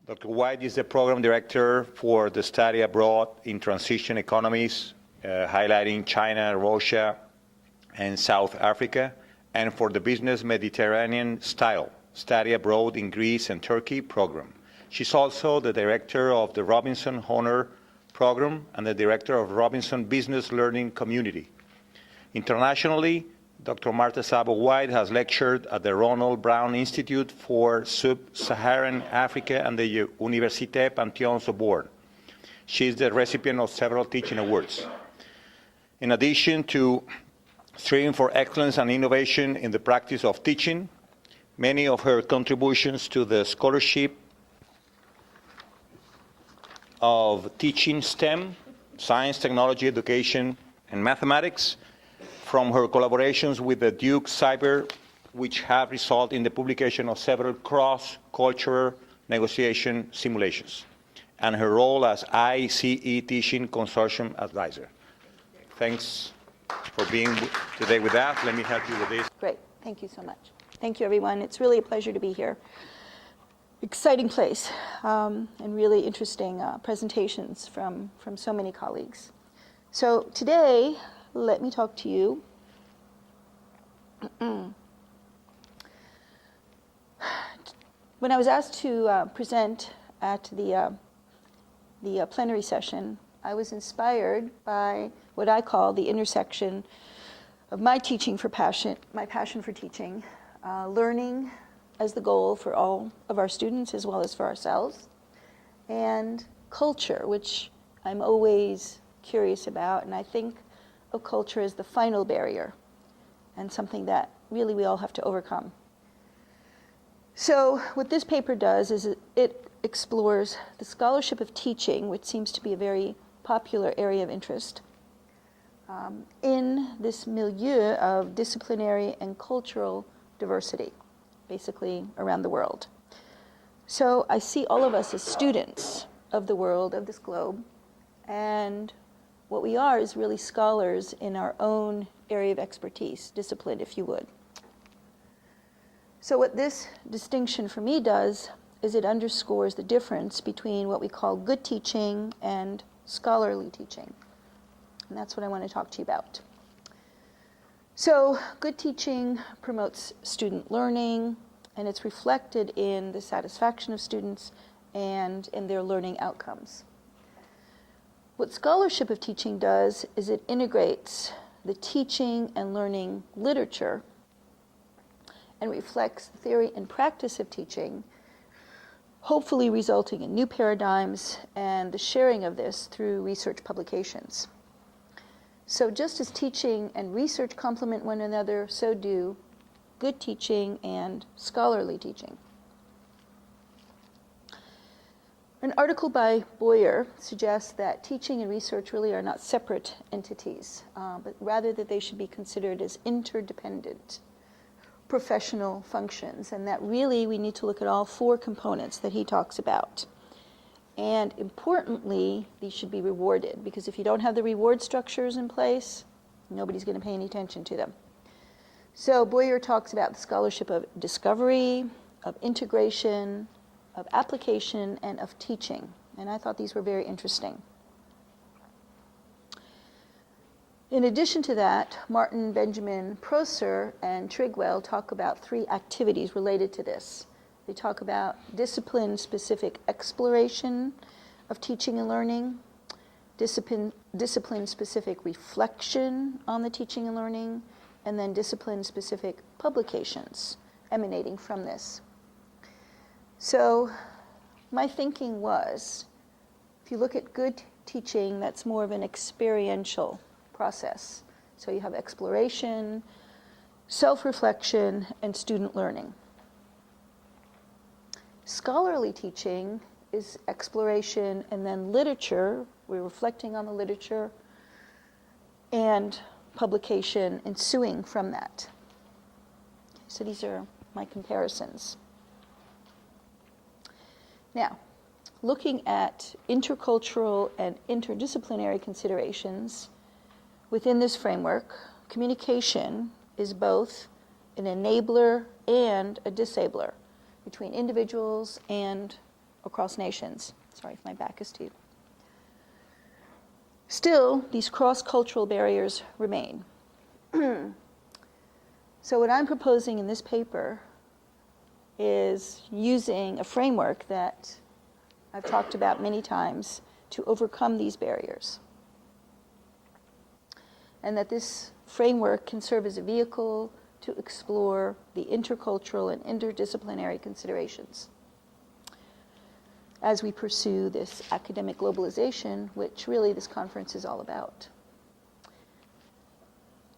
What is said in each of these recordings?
Dr. White is the program director for the study abroad in transition economies, highlighting China, Russia, and South Africa, and for the Business Mediterranean Style, Study Abroad in Greece and Turkey program. She's also the director of the Robinson Honor Program and the director of Robinson Business Learning Community. Internationally, Dr. Marta Szabo White has lectured at the Ronald Brown Institute for Sub-Saharan Africa and the Université Panthéon-Sorbonne. She is the recipient of several teaching awards. In addition to striving for excellence and innovation in the practice of teaching, many of her contributions to the scholarship of teaching STEM, science, technology, education, and mathematics, from her collaborations with the Duke Cyber, which have resulted in the publication of several cross-cultural negotiation simulations, and her role as ICE Teaching Consortium Advisor. Thanks for being today with us. Let me help you with this. Great. Thank you so much. Thank you, everyone. It's really a pleasure to be here. Exciting place, and really interesting presentations from so many colleagues. So today, let me talk to you when I was asked to present at the plenary session, I was inspired by what I call the intersection of my passion for teaching, learning as the goal for all of our students as well as for ourselves, and culture, which I'm always curious about, and I think of culture as the final barrier and something that really we all have to overcome. So what this paper does is it explores the scholarship of teaching, which seems to be a very popular area of interest, in this milieu of disciplinary and cultural diversity, basically around the world. So I see all of us as students of the world, of this globe, and what we are is really scholars in our own area of expertise, discipline, if you would. So what this distinction for me does is it underscores the difference between what we call good teaching and scholarly teaching. And that's what I want to talk to you about. So good teaching promotes student learning, and it's reflected in the satisfaction of students and in their learning outcomes. What scholarship of teaching does is it integrates the teaching and learning literature and reflects theory and practice of teaching, hopefully resulting in new paradigms and the sharing of this through research publications. So just as teaching and research complement one another, so do good teaching and scholarly teaching. An article by Boyer suggests that teaching and research really are not separate entities, but rather that they should be considered as interdependent professional functions, and that really we need to look at all four components that he talks about. And importantly, these should be rewarded, because if you don't have the reward structures in place, nobody's going to pay any attention to them. So Boyer talks about the scholarship of discovery, of integration, of application, and of teaching. And I thought these were very interesting. In addition to that, Martin, Benjamin, Prosser, and Trigwell talk about three activities related to this. They talk about discipline-specific exploration of teaching and learning, discipline-specific reflection on the teaching and learning, and then discipline-specific publications emanating from this. So my thinking was, if you look at good teaching, that's more of an experiential process. So you have exploration, self-reflection, and student learning. Scholarly teaching is exploration and then literature. We're reflecting on the literature and publication ensuing from that. So these are my comparisons. Now, looking at intercultural and interdisciplinary considerations, within this framework, communication is both an enabler and a disabler between individuals and across nations. Sorry if my back is to you. Still, these cross-cultural barriers remain. So what I'm proposing in this paper is using a framework that I've talked about many times to overcome these barriers. And that this framework can serve as a vehicle to explore the intercultural and interdisciplinary considerations as we pursue this academic globalization, which really this conference is all about.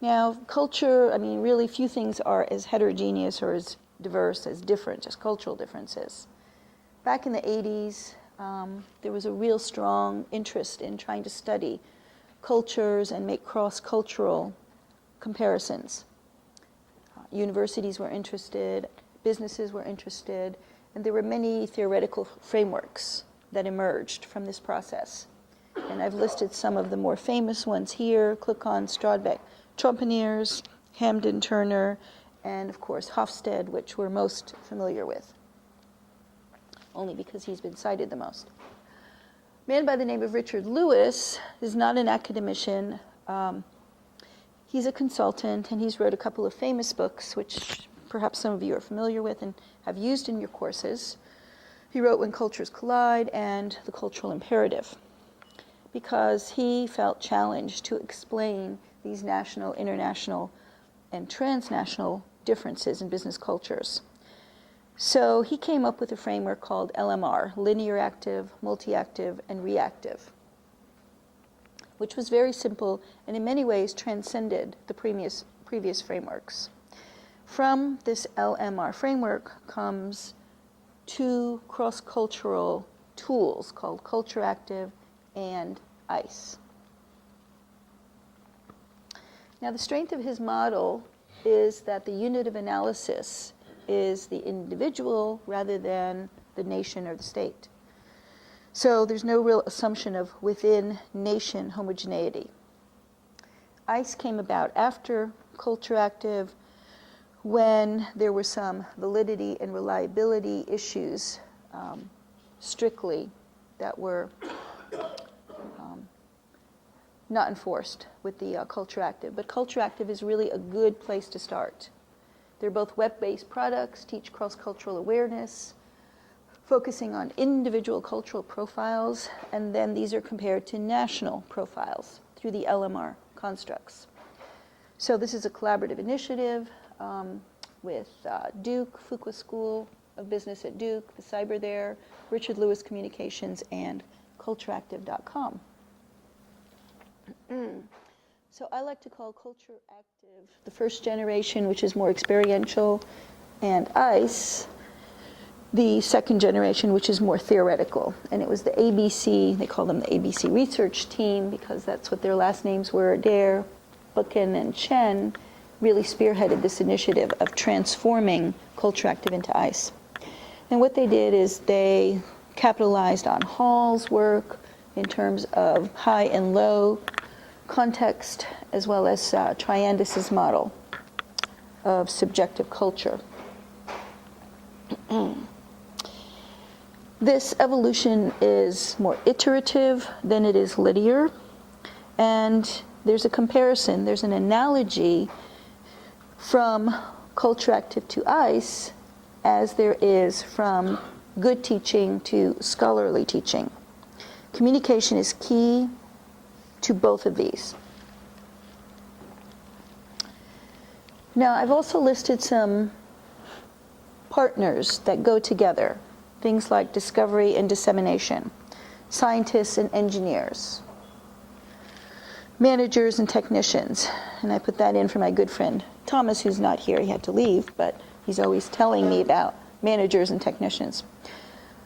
Now, culture, I mean, really few things are as heterogeneous or as diverse, as different, as cultural differences. Back in the 80s, there was a real strong interest in trying to study cultures and make cross-cultural comparisons. Universities were interested, businesses were interested, and there were many theoretical frameworks that emerged from this process. And I've listed some of the more famous ones here: Kluckhohn, Strodbeck, Trompeniers, Hamden, Turner, and of course Hofstede, which we're most familiar with, only because he's been cited the most. A man by the name of Richard Lewis is not an academician. He's a consultant, and he's wrote a couple of famous books, which perhaps some of you are familiar with and have used in your courses. He wrote When Cultures Collide and The Cultural Imperative, because he felt challenged to explain these national, international, and transnational differences in business cultures. So he came up with a framework called LMR, linear active, multi-active, and reactive, which was very simple and in many ways transcended the previous frameworks. From this LMR framework comes two cross-cultural tools called Culture Active and ICE. Now, the strength of his model is that the unit of analysis is the individual rather than the nation or the state. So there's no real assumption of within-nation homogeneity. ICE came about after Culture Active, when there were some validity and reliability issues strictly that were not enforced with the Culture Active. But Culture Active is really a good place to start. They're both web-based products, teach cross-cultural awareness, focusing on individual cultural profiles, and then these are compared to national profiles through the LMR constructs. So this is a collaborative initiative with Duke, Fuqua School of Business at Duke, the Cyber there, Richard Lewis Communications, and cultureactive.com. So I like to call Culture Active the first generation, which is more experiential, and ICE the second generation, which is more theoretical. And it was the ABC, they call them the ABC research team because that's what their last names were, Adair, Buchan, and Chen, really spearheaded this initiative of transforming Culture Active into ICE. And what they did is they capitalized on Hall's work in terms of high and low context, as well as Triandis's model of subjective culture. This evolution is more iterative than it is linear, and there's a comparison, there's an analogy from Culture Active to ICE as there is from good teaching to scholarly teaching. Communication is key to both of these. Now, I've also listed some partners that go together, things like discovery and dissemination, scientists and engineers, managers and technicians, and I put that in for my good friend Thomas, who's not here, he had to leave, but he's always telling me about managers and technicians.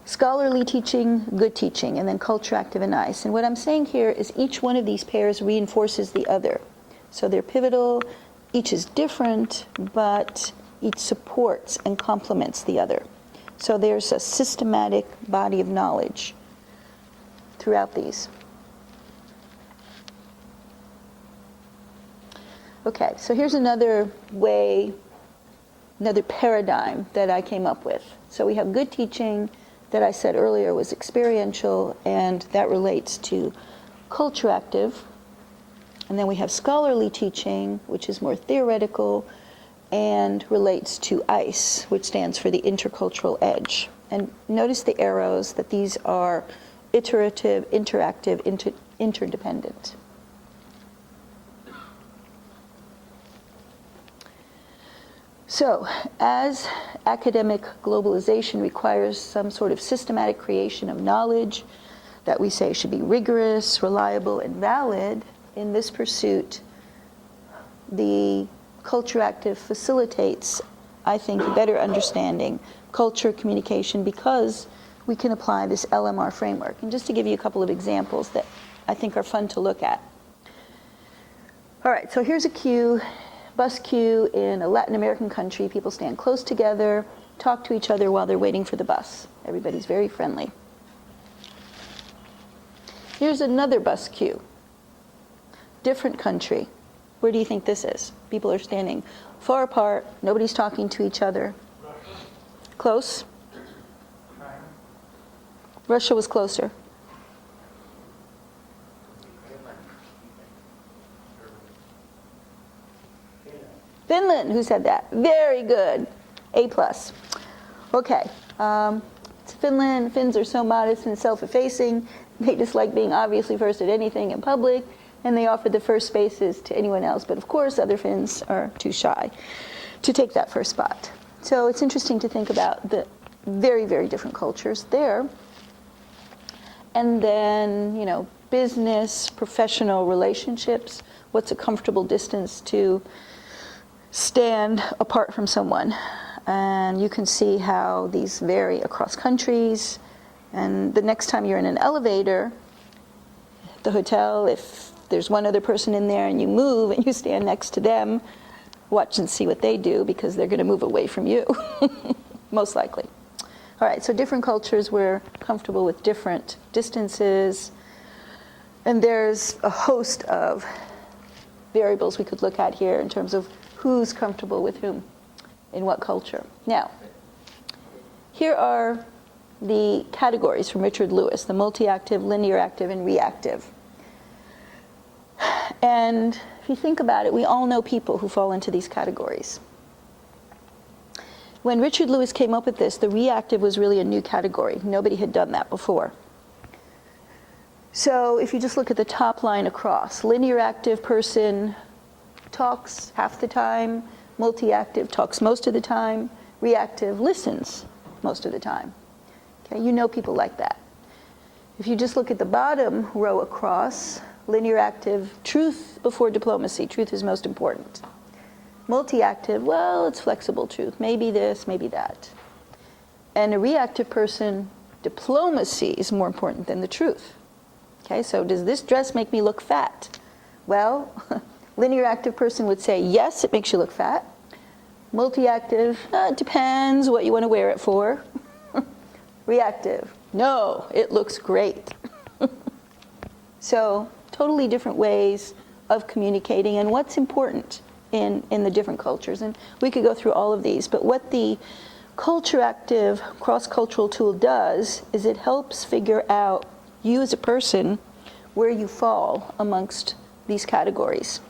Scholarly teaching, good teaching, and then Culture Active and ICE. And what I'm saying here is each one of these pairs reinforces the other. So they're pivotal, each is different, but each supports and complements the other. So there's a systematic body of knowledge throughout these. Okay, so here's another way, another paradigm that I came up with. So we have good teaching, that I said earlier was experiential, and that relates to culture active. And then we have scholarly teaching, which is more theoretical and relates to ICE, which stands for the intercultural edge. And notice the arrows, that these are iterative, interactive, interdependent. So, as academic globalization requires some sort of systematic creation of knowledge that we say should be rigorous, reliable, and valid, in this pursuit, the culture active facilitates, I think, a better understanding, culture, communication, because we can apply this LMR framework. And just to give you a couple of examples that I think are fun to look at. All right, so here's a queue, bus queue in a Latin American country. People stand close together, talk to each other while they're waiting for the bus. Everybody's very friendly. Here's another bus queue. Different country. Where do you think this is? People are standing far apart. Nobody's talking to each other. Close? Russia was closer. Finland, who said that? Very good. A+. Okay. Finland, Finns are so modest and self-effacing. They dislike being obviously first at anything in public, and they offer the first spaces to anyone else. But of course, other Finns are too shy to take that first spot. So it's interesting to think about the very, very different cultures there. And then, you know, business, professional relationships. What's a comfortable distance to stand apart from someone? And you can see how these vary across countries. And the next time you're in an elevator, the hotel, if there's one other person in there and you move and you stand next to them, watch and see what they do, because they're going to move away from you, most likely. All right, so different cultures, we're comfortable with different distances. And there's a host of variables we could look at here in terms of who's comfortable with whom in what culture. Now, here are the categories from Richard Lewis, the multi-active, linear active, and reactive. And if you think about it, we all know people who fall into these categories. When Richard Lewis came up with this, the reactive was really a new category. Nobody had done that before. So if you just look at the top line across, linear active person talks half the time, multi-active talks most of the time, reactive listens most of the time. Okay, you know people like that. If you just look at the bottom row across, linear active, truth before diplomacy. Truth is most important. Multi-active, well, it's flexible truth. Maybe this, maybe that. And a reactive person, diplomacy is more important than the truth. Okay, so does this dress make me look fat? Well, linear active person would say, yes, it makes you look fat. Multi-active, it depends what you want to wear it for. Reactive, no, it looks great. So, totally different ways of communicating and what's important in the different cultures. And we could go through all of these, but what the culture active cross-cultural tool does is it helps figure out, you as a person, where you fall amongst these categories.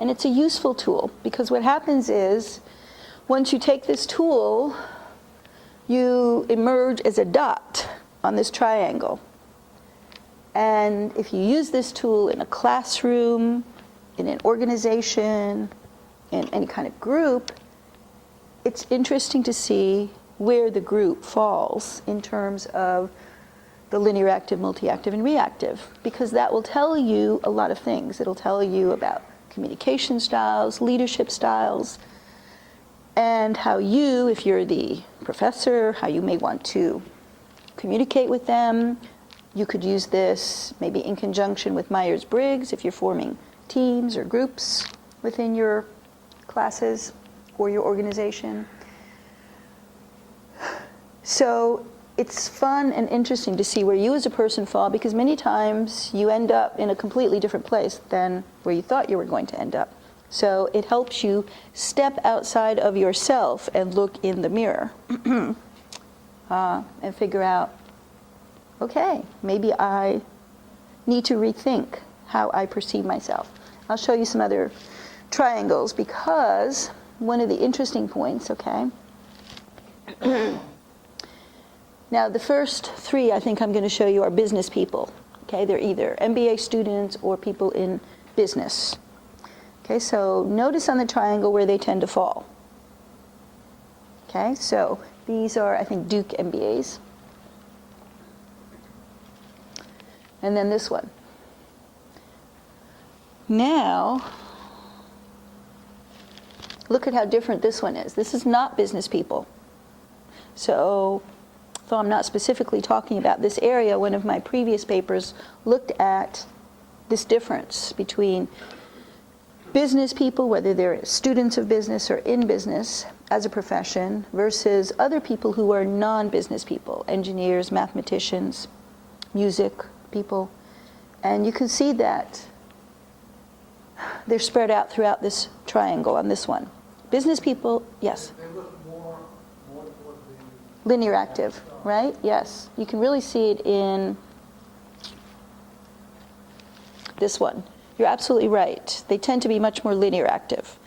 And it's a useful tool, because what happens is, once you take this tool, you emerge as a dot on this triangle. And if you use this tool in a classroom, in an organization, in any kind of group, it's interesting to see where the group falls in terms of the linear active, multi-active, and reactive, because that will tell you a lot of things. It'll tell you about communication styles, leadership styles, and how you, if you're the professor, how you may want to communicate with them. You could use this maybe in conjunction with Myers-Briggs if you're forming teams or groups within your classes or your organization. So it's fun and interesting to see where you as a person fall, because many times you end up in a completely different place than where you thought you were going to end up. So it helps you step outside of yourself and look in the mirror. and figure out, okay, maybe I need to rethink how I perceive myself. I'll show you some other triangles because one of the interesting points, okay, now the first three I think I'm going to show you are business people. Okay, they're either MBA students or people in business. Okay, so notice on the triangle where they tend to fall. Okay, so these are, I think, Duke MBAs. And then this one. Now, look at how different this one is. This is not business people. So, though I'm not specifically talking about this area, one of my previous papers looked at this difference between business people, whether they're students of business or in business as a profession, versus other people who are non-business people, engineers, mathematicians, music people. And you can see that they're spread out throughout this triangle on this one. Business people, yes? They look more toward the Linear active, right? Yes. You can really see it in this one. You're absolutely right. They tend to be much more linear active.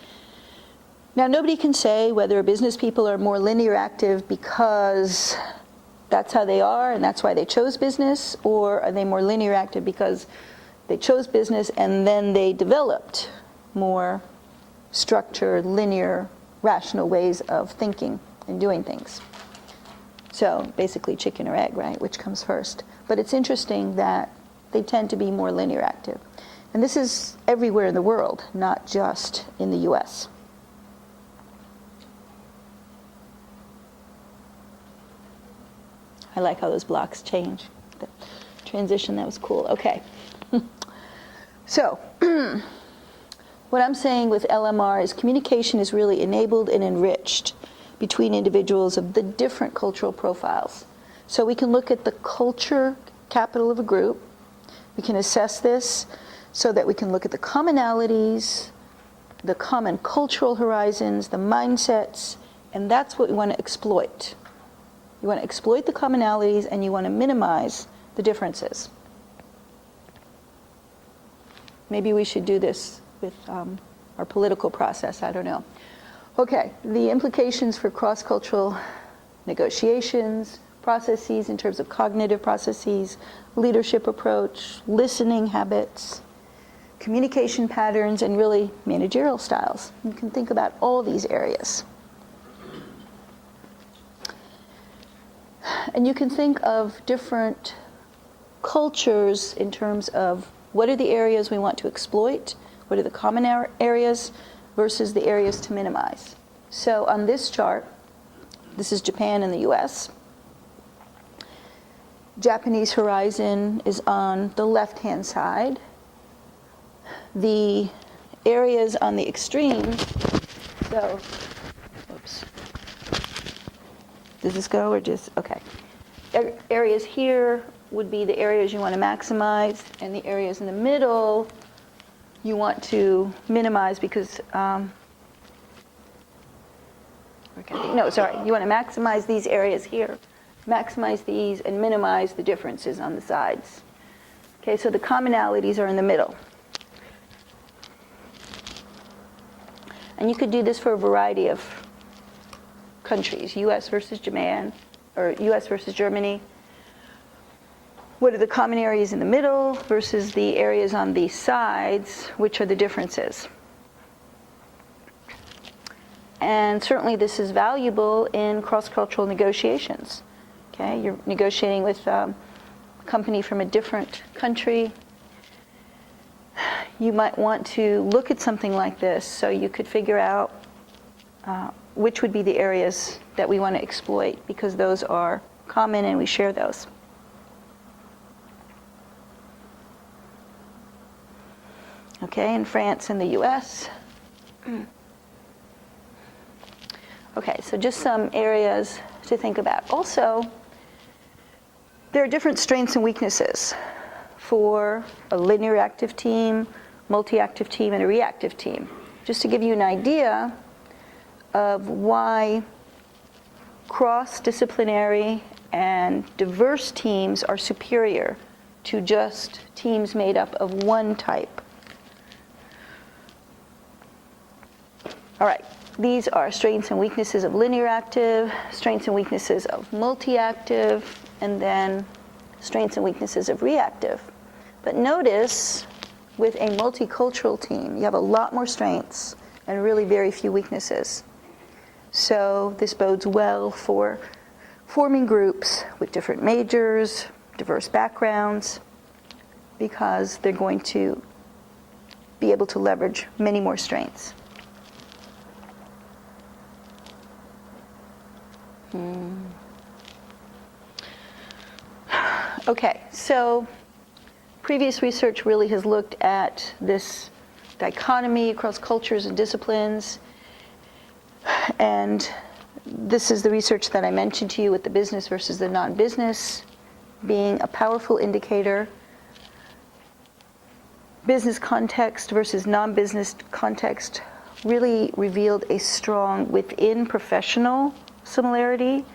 Now, nobody can say whether business people are more linear active because that's how they are and that's why they chose business, or are they more linear active because they chose business and then they developed more structured, linear, rational ways of thinking and doing things. So basically chicken or egg, right? Which comes first? But it's interesting that they tend to be more linear active. And this is everywhere in the world, not just in the US. I like how those blocks change. The transition, that was cool. Okay. So, what I'm saying with LMR is communication is really enabled and enriched between individuals of the different cultural profiles. So we can look at the culture capital of a group. We can assess this so that we can look at the commonalities, the common cultural horizons, the mindsets, and that's what we want to exploit. You want to exploit the commonalities and you want to minimize the differences. Maybe we should do this with our political process, I don't know. Okay, the implications for cross-cultural negotiations, processes in terms of cognitive processes, leadership approach, listening habits, communication patterns, and really managerial styles. You can think about all these areas. And you can think of different cultures in terms of what are the areas we want to exploit, what are the common areas versus the areas to minimize. So on this chart, this is Japan and the US. Japanese horizon is on the left-hand side. The areas on the extreme, so, oops. Does this go or just, okay. Areas here would be the areas you want to maximize, and the areas in the middle you want to minimize because, you want to maximize these areas here, maximize these and minimize the differences on the sides. Okay, so the commonalities are in the middle. And you could do this for a variety of countries, US versus Japan, or US versus Germany. What are the common areas in the middle versus the areas on the sides? Which are the differences? And certainly this is valuable in cross-cultural negotiations. Okay, you're negotiating with a company from a different country. You might want to look at something like this so you could figure out which would be the areas that we want to exploit because those are common and we share those. Okay, in France and the US. Okay, so just some areas to think about. Also, there are different strengths and weaknesses for a linear active team, multi-active team, and a reactive team. Just to give you an idea of why cross-disciplinary and diverse teams are superior to just teams made up of one type. All right, these are strengths and weaknesses of linear active, strengths and weaknesses of multi-active, and then strengths and weaknesses of reactive. But notice, with a multicultural team, you have a lot more strengths and really very few weaknesses. So this bodes well for forming groups with different majors, diverse backgrounds, because they're going to be able to leverage many more strengths. Okay, so previous research really has looked at this dichotomy across cultures and disciplines, and this is the research that I mentioned to you with the business versus the non-business being a powerful indicator. Business context versus non-business context really revealed a strong within professional similarity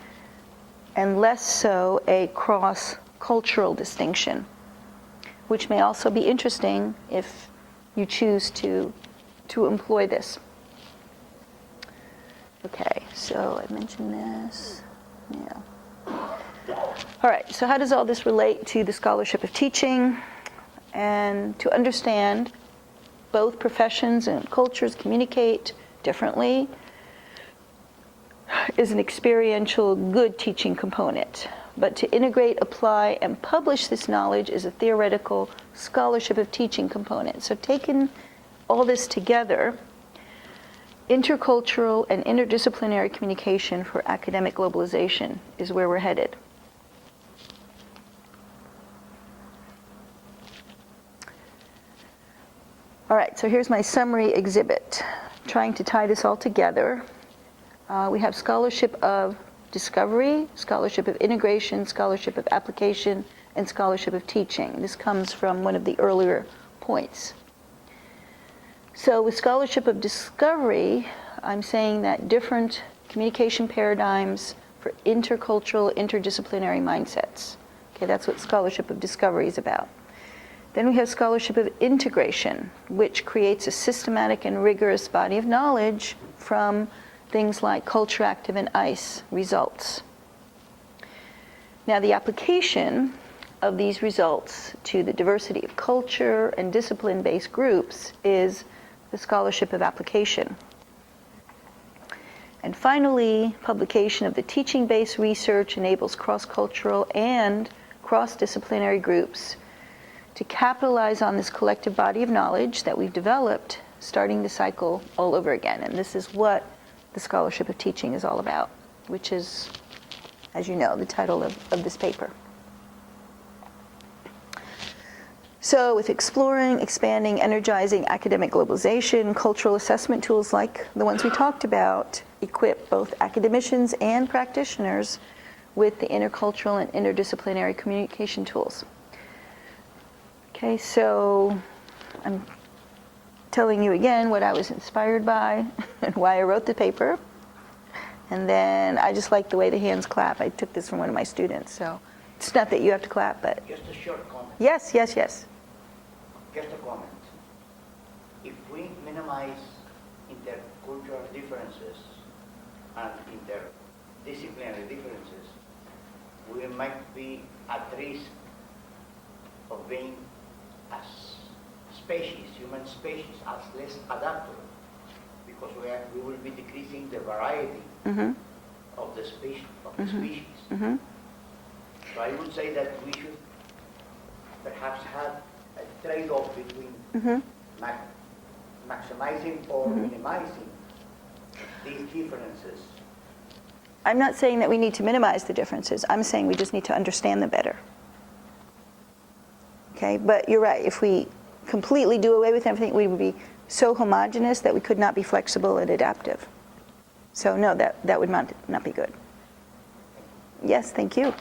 and less so a cross-cultural distinction, which may also be interesting if you choose to employ this. Okay, so I mentioned this. Yeah. All right, so how does all this relate to the scholarship of teaching? And to understand both professions and cultures communicate differently is an experiential good teaching component. But to integrate, apply, and publish this knowledge is a theoretical scholarship of teaching component. So taking all this together, intercultural and interdisciplinary communication for academic globalization is where we're headed. All right, so here's my summary exhibit. Trying to tie this all together. We have scholarship of discovery, scholarship of integration, scholarship of application, and scholarship of teaching. This comes from one of the earlier points. So with scholarship of discovery, I'm saying that different communication paradigms for intercultural, interdisciplinary mindsets. Okay, that's what scholarship of discovery is about. Then we have scholarship of integration, which creates a systematic and rigorous body of knowledge from things like culture active and ICE results. Now the application of these results to the diversity of culture and discipline-based groups is the scholarship of application. And finally, publication of the teaching-based research enables cross-cultural and cross-disciplinary groups to capitalize on this collective body of knowledge that we've developed, starting the cycle all over again. And this is what the scholarship of teaching is all about, which is, as you know, the title of this paper. So with exploring, expanding, energizing academic globalization, cultural assessment tools like the ones we talked about equip both academicians and practitioners with the intercultural and interdisciplinary communication tools. Okay, so I'm telling you again what I was inspired by and why I wrote the paper. And then I just like the way the hands clap. I took this from one of my students, so it's not that you have to clap, but... Just a short comment. Yes, yes, yes. Just a comment. If we minimize intercultural differences and interdisciplinary differences, we might be at risk of being as species, human species, as less adaptable, because we will be decreasing the variety of the species. So I would say that we should perhaps have a trade-off between maximizing or minimizing these differences. I'm not saying that we need to minimize the differences. I'm saying we just need to understand them better. Okay, but you're right. If we completely do away with everything, we would be so homogeneous that we could not be flexible and adaptive. So no, that would not be good. Yes, thank you.